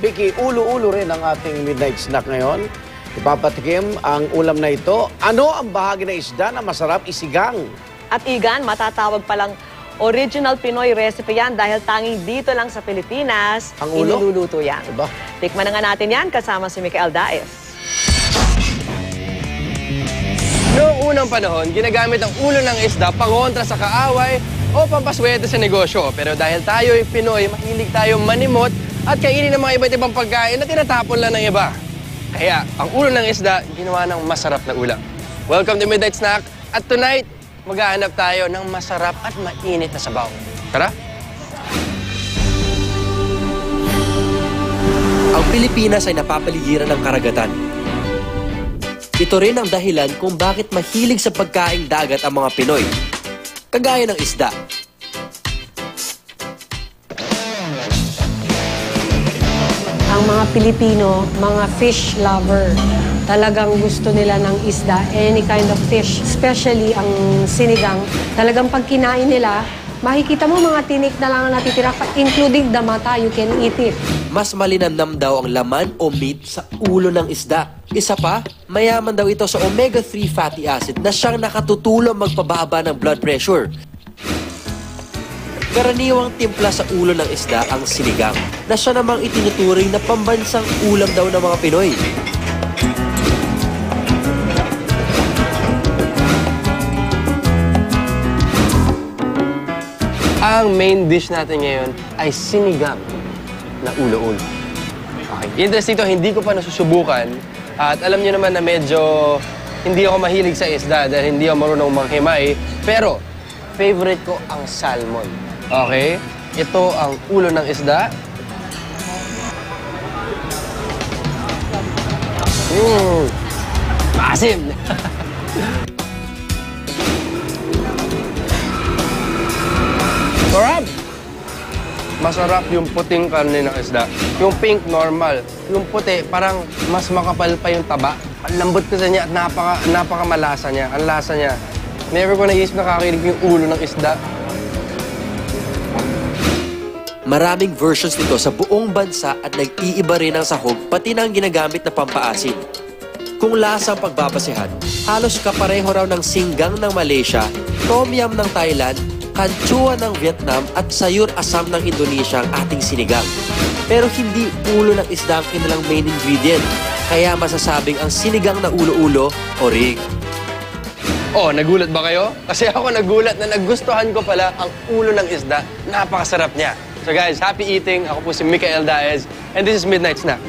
Vicky, ulo-ulo rin ang ating midnight snack ngayon. Ipapatikim ang ulam na ito. Ano ang bahagi ng isda na masarap isigang? At Igan, matatawag palang original Pinoy recipe yan dahil tanging dito lang sa Pilipinas Ang ulo? iniluluto yan. Diba? Tikman na nga natin yan kasama si Micael Daes. Noong unang panahon, ginagamit ang ulo ng isda pangontra sa kaaway o pampaswerte sa negosyo. Pero dahil tayo'y Pinoy, mahilig tayo manimot at kainin ng mga iba't ibang pagkain na tinatapon lang ng iba. Kaya ang ulo ng isda, ginawa ng masarap na ulam. Welcome to Midnight Snack. At tonight, maghahanap tayo ng masarap at mainit na sabaw. Tara! Ang Pilipinas ay napapaligiran ng karagatan. Ito rin ang dahilan kung bakit mahilig sa pagkaing dagat ang mga Pinoy, kagaya ng isda. Ang mga Pilipino, mga fish lover, talagang gusto nila ng isda, any kind of fish. Especially ang sinigang, talagang pag kinain nila, makikita mo mga tinik na lang ang natitira, including the mata, you can eat it. Mas malinamnam daw ang laman o meat sa ulo ng isda. Isa pa, mayaman daw ito sa omega-3 fatty acid na siyang nakatutulong magpababa ng blood pressure. Karaniwang timpla sa ulo ng isda ang sinigang, na siya namang itinuturing na pambansang ulam daw ng mga Pinoy. Ang main dish natin ngayon ay sinigang na ulo-ulo. Okay. Interest ito, hindi ko pa nasusubukan. At alam niyo naman na medyo hindi ako mahilig sa isda dahil hindi ako marunong manghimay. Pero favorite ko ang salmon. Okay? Ito ang ulo ng isda. Maasim! Sarap! Masarap yung puting karne ng isda. Yung pink, normal. Yung puti, parang mas makapal pa yung taba. Ang lambot kasi niya at napaka-malasa niya. Ang lasa niya. Never ko naisip na kakakinig yung ulo ng isda. Maraming versions nito sa buong bansa at nag-iiba rin ang sahog pati na ang ginagamit na pampaasin. Kung lasa ang pagbabasehan, halos kapareho raw ng singgang ng Malaysia, tom yum ng Thailand, kanchua ng Vietnam at sayur asam ng Indonesia ang ating sinigang. Pero hindi ulo ng isda ang kanilang main ingredient, kaya masasabing ang sinigang na ulo-ulo o rig. Oh, nagulat ba kayo? Kasi ako nagulat na nagustuhan ko pala ang ulo ng isda. Napakasarap niya. So guys, happy eating. Ako po si Micael Daes and this is Midnight Snack.